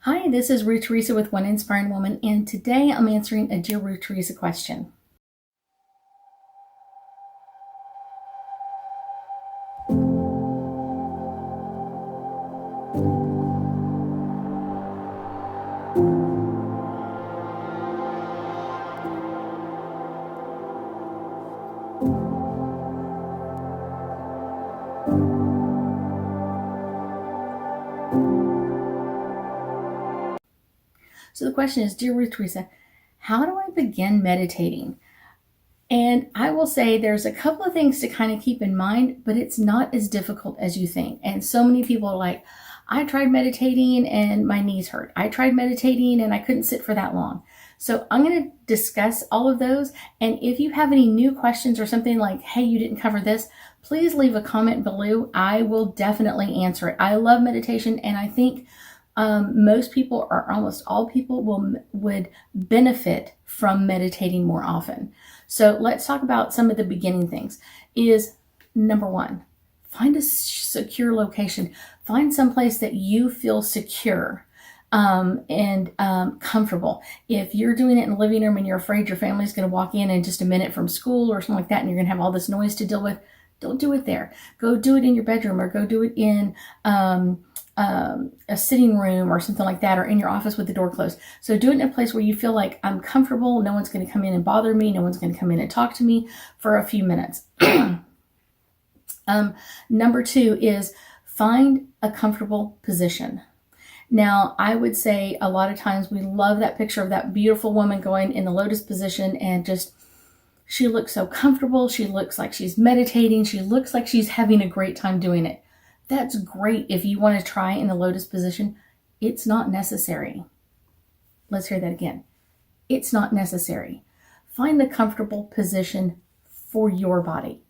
Hi, this is Ruth Theresa with One Inspiring Woman, and today I'm answering a Dear Ruth Theresa question. So the question is, Dear Ruth Theresa, how do I begin meditating? And I will say there's a couple of things to kind of keep in mind, but it's not as difficult as you think. And so many people are like, I tried meditating and my knees hurt. I tried meditating and I couldn't sit for that long. So I'm going to discuss all of those. And if you have any new questions or something like, hey, you didn't cover this, please leave a comment below. I will definitely answer it. I love meditation, and I think most people, or almost all people, would benefit from meditating more often. So let's talk about some of the beginning things. Is number one, find a secure location. Find someplace that you feel secure and comfortable. If you're doing it in the living room and you're afraid your family's going to walk in just a minute from school or something like that, and you're going to have all this noise to deal with, don't do it there. Go do it in your bedroom, or go do it in a sitting room or something like that, or in your office with the door closed. So do it in a place where you feel like I'm comfortable. No one's going to come in and bother me. No one's going to come in and talk to me for a few minutes. Number two is find a comfortable position. Now, I would say a lot of times we love that picture of that beautiful woman going in the lotus position, and just, she looks so comfortable. She looks like she's meditating. She looks like she's having a great time doing it. That's great if you want to try in the lotus position. It's not necessary. Let's hear that again. It's not necessary. Find the comfortable position for your body.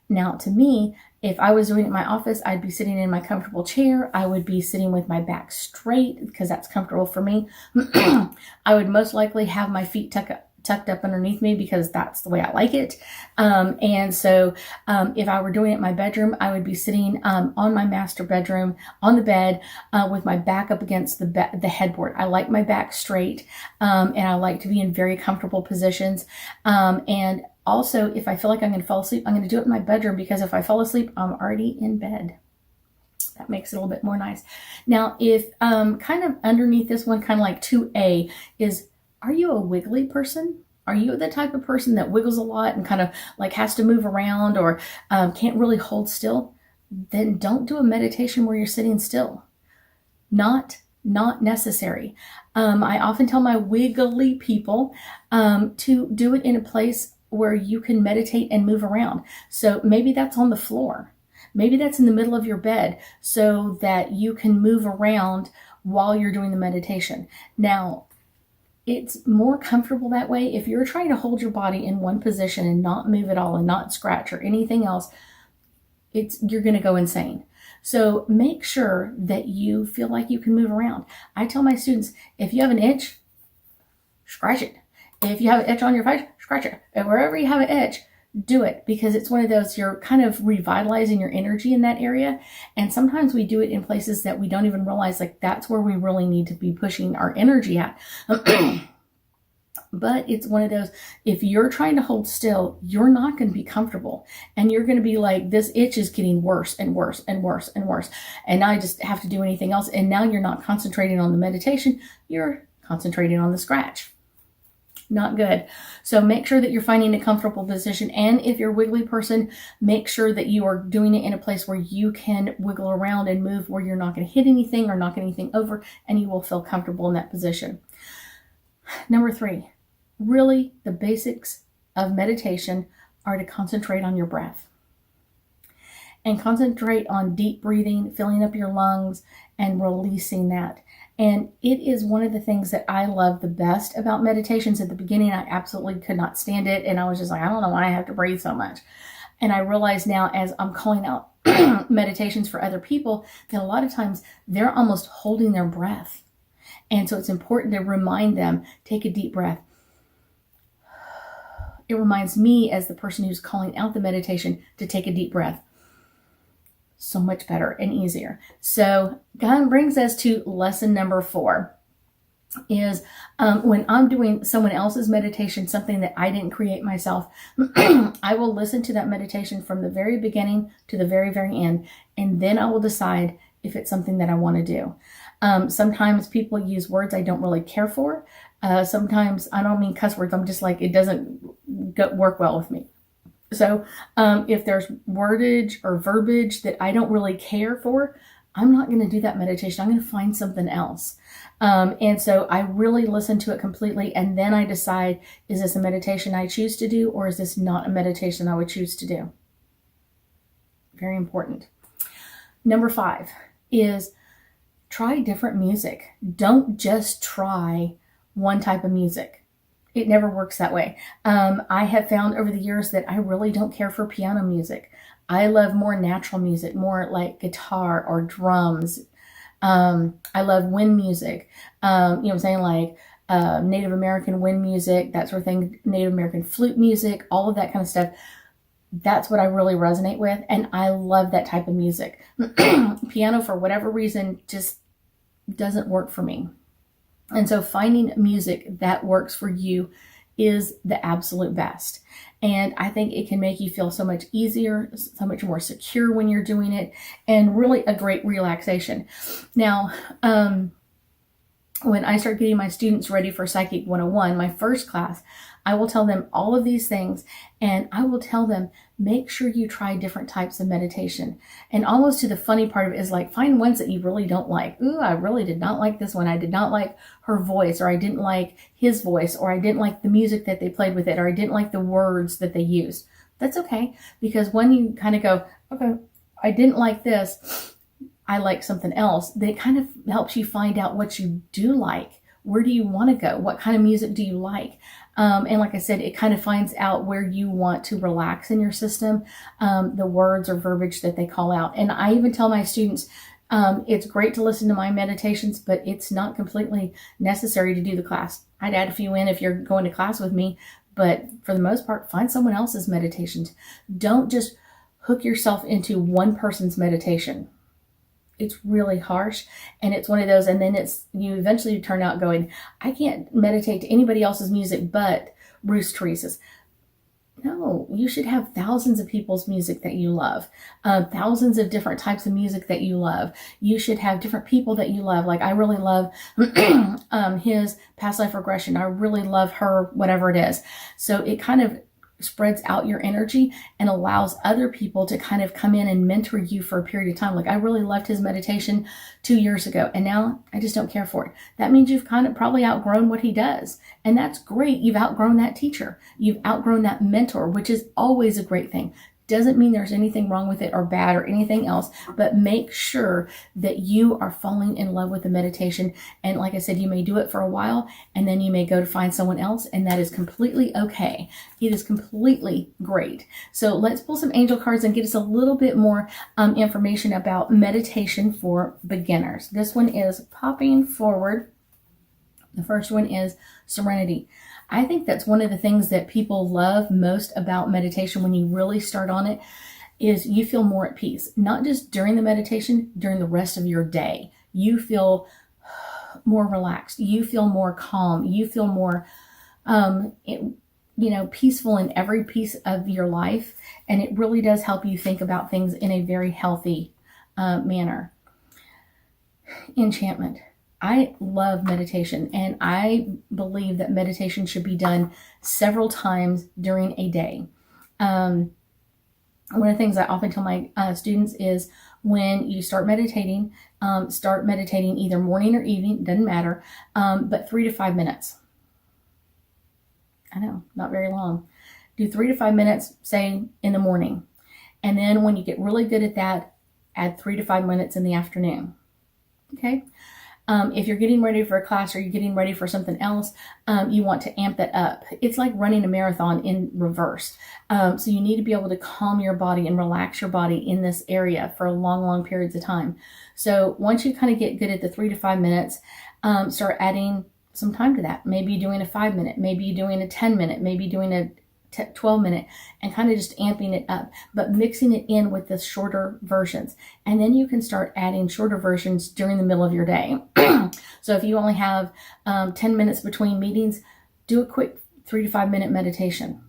Now, to me, if I was doing it in my office, I'd be sitting in my comfortable chair. I would be sitting with my back straight because that's comfortable for me. I would most likely have my feet tucked up underneath me because that's the way I like it. And so if I were doing it in my bedroom, I would be sitting on my master bedroom on the bed with my back up against the headboard. I like my back straight, and I like to be in very comfortable positions. And also, if I feel like I'm going to fall asleep, I'm going to do it in my bedroom, because if I fall asleep, I'm already in bed. That makes it a little bit more nice. Now, if kind of underneath this one, kind of like 2A, is, are you a wiggly person? Are you the type of person that wiggles a lot and kind of like has to move around, or can't really hold still? Then don't do a meditation where you're sitting still. Not necessary. I often tell my wiggly people to do it in a place where you can meditate and move around. So maybe that's on the floor. Maybe that's in the middle of your bed so that you can move around while you're doing the meditation. Now, it's more comfortable that way. If you're trying to hold your body in one position and not move at all and not scratch or anything else, you're going to go insane. So make sure that you feel like you can move around. I tell my students, if you have an itch, scratch it. If you have an itch on your face, scratch it. And wherever you have an itch, do it, because it's one of those, you're kind of revitalizing your energy in that area. And sometimes we do it in places that we don't even realize, like that's where we really need to be pushing our energy at. But it's one of those, if you're trying to hold still, you're not going to be comfortable, and you're going to be like, this itch is getting worse and worse and worse and worse, and now I just have to do anything else. And now you're not concentrating on the meditation, you're concentrating on the scratch. Not good. So make sure that you're finding a comfortable position. And if you're a wiggly person, make sure that you are doing it in a place where you can wiggle around and move, where you're not going to hit anything or knock anything over, and you will feel comfortable in that position. Number three, really the basics of meditation are to concentrate on your breath. And concentrate on deep breathing, filling up your lungs, and releasing that. And it is one of the things that I love the best about meditations. At the beginning, I absolutely could not stand it. And I was just like, I don't know why I have to breathe so much. And I realize now, as I'm calling out meditations for other people, that a lot of times they're almost holding their breath. And so it's important to remind them, take a deep breath. It reminds me, as the person who's calling out the meditation, to take a deep breath. So much better and easier. So that brings us to lesson number 4. is when I'm doing someone else's meditation, something that I didn't create myself, I will listen to that meditation from the very beginning to the very, very end, and then I will decide if it's something that I want to do. Sometimes people use words I don't really care for. Sometimes I don't mean cuss words. I'm just like, it doesn't work well with me. So if there's wordage or verbiage that I don't really care for, I'm not going to do that meditation. I'm going to find something else. And so I really listen to it completely. And then I decide, is this a meditation I choose to do, or is this not a meditation I would choose to do? Very important. Number 5 is try different music. Don't just try one type of music. It never works that way. I have found over the years that I really don't care for piano music. I love more natural music, more like guitar or drums. I love wind music. You know what I'm saying? Like Native American wind music, that sort of thing, Native American flute music, all of that kind of stuff. That's what I really resonate with. And I love that type of music. Piano, for whatever reason, just doesn't work for me. And so finding music that works for you is the absolute best. And I think it can make you feel so much easier, so much more secure when you're doing it, and really a great relaxation. Now, when I start getting my students ready for Psychic 101, my first class, I will tell them all of these things, and I will tell them, make sure you try different types of meditation. And almost to the funny part of it is like, find ones that you really don't like. Ooh, I really did not like this one. I did not like her voice, or I didn't like his voice, or I didn't like the music that they played with it, or I didn't like the words that they used. That's okay, because when you kind of go, okay, I didn't like this, I like something else, that kind of helps you find out what you do like. Where do you want to go? What kind of music do you like? And like I said, it kind of finds out where you want to relax in your system, the words or verbiage that they call out. And I even tell my students, it's great to listen to my meditations, but it's not completely necessary to do the class. I'd add a few in if you're going to class with me, but for the most part, find someone else's meditations. Don't just hook yourself into one person's meditation. It's really harsh, and it's one of those, and then you eventually turn out going, I can't meditate to anybody else's music but Ruth Theresa's. No, you should have thousands of people's music that you love, thousands of different types of music that you love. You should have different people that you love. Like I really love his past life regression. I really love her, whatever it is. So it kind of spreads out your energy and allows other people to kind of come in and mentor you for a period of time. Like I really loved his meditation 2 years ago, and now I just don't care for it. That means you've kind of probably outgrown what he does. And that's great. You've outgrown that teacher. You've outgrown that mentor, which is always a great thing. Doesn't mean there's anything wrong with it or bad or anything else, but make sure that you are falling in love with the meditation. And like I said, you may do it for a while, and then you may go to find someone else, and that is completely okay. It is completely great. So let's pull some angel cards and get us a little bit more information about meditation for beginners. This one is popping forward. The first one is Serenity. I think that's one of the things that people love most about meditation when you really start on it, is you feel more at peace. Not just during the meditation, during the rest of your day. You feel more relaxed. You feel more calm. You feel more, peaceful in every piece of your life. And it really does help you think about things in a very healthy manner. Enchantment. I love meditation, and I believe that meditation should be done several times during a day. One of the things I often tell my students is when you start meditating either morning or evening, doesn't matter, but 3 to 5 minutes. I know, not very long. Do 3 to 5 minutes, say, in the morning. And then when you get really good at that, add 3 to 5 minutes in the afternoon. Okay? If you're getting ready for a class or you're getting ready for something else, you want to amp that up. It's like running a marathon in reverse. So you need to be able to calm your body and relax your body in this area for long, long periods of time. So once you kind of get good at the 3 to 5 minutes, start adding some time to that. Maybe you're doing a 5 minute, maybe you're doing a 10 minute, maybe doing a 12 minute, and kind of just amping it up, but mixing it in with the shorter versions. And then you can start adding shorter versions during the middle of your day. So if you only have 10 minutes between meetings, do a quick 3 to 5 minute meditation.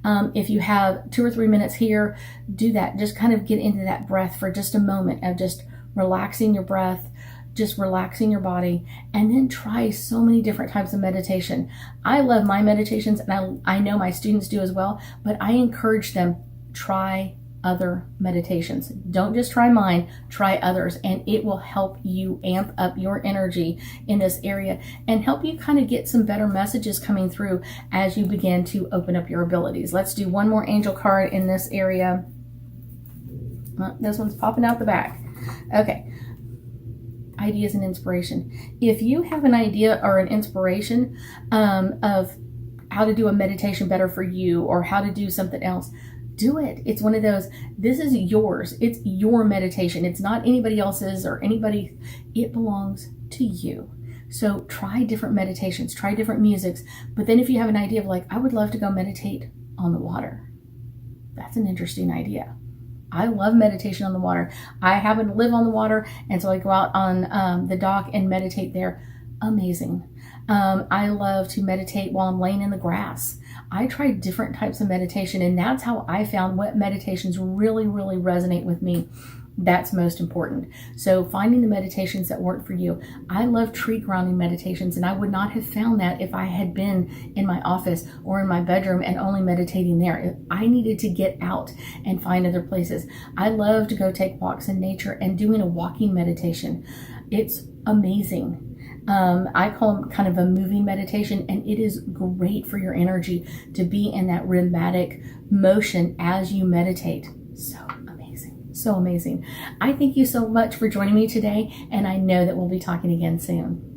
If you have 2 or 3 minutes here, do that. Just kind of get into that breath for just a moment of just relaxing your breath, just relaxing your body, and then try so many different types of meditation. I love my meditations, and I know my students do as well, but I encourage them, try other meditations. Don't just try mine, try others, and it will help you amp up your energy in this area and help you kind of get some better messages coming through as you begin to open up your abilities. Let's do one more angel card in this area. This one's popping out the back. Okay. Ideas and inspiration. If you have an idea or an inspiration of how to do a meditation better for you, or how to do something else, do it. It's one of those, this is yours. It's your meditation. It's not anybody else's or anybody. It belongs to you. So try different meditations, try different musics. But then if you have an idea of like, I would love to go meditate on the water, that's an interesting idea. I love meditation on the water. I happen to live on the water, and so I go out on the dock and meditate there. Amazing. I love to meditate while I'm laying in the grass. I try different types of meditation, and that's how I found what meditations really, really resonate with me. That's most important. So finding the meditations that work for you. I love tree grounding meditations, and I would not have found that if I had been in my office or in my bedroom and only meditating there. I needed to get out and find other places. I love to go take walks in nature and doing a walking meditation. It's amazing. I call them kind of a moving meditation, and it is great for your energy to be in that rhythmic motion as you meditate. So amazing. I thank you so much for joining me today, and I know that we'll be talking again soon.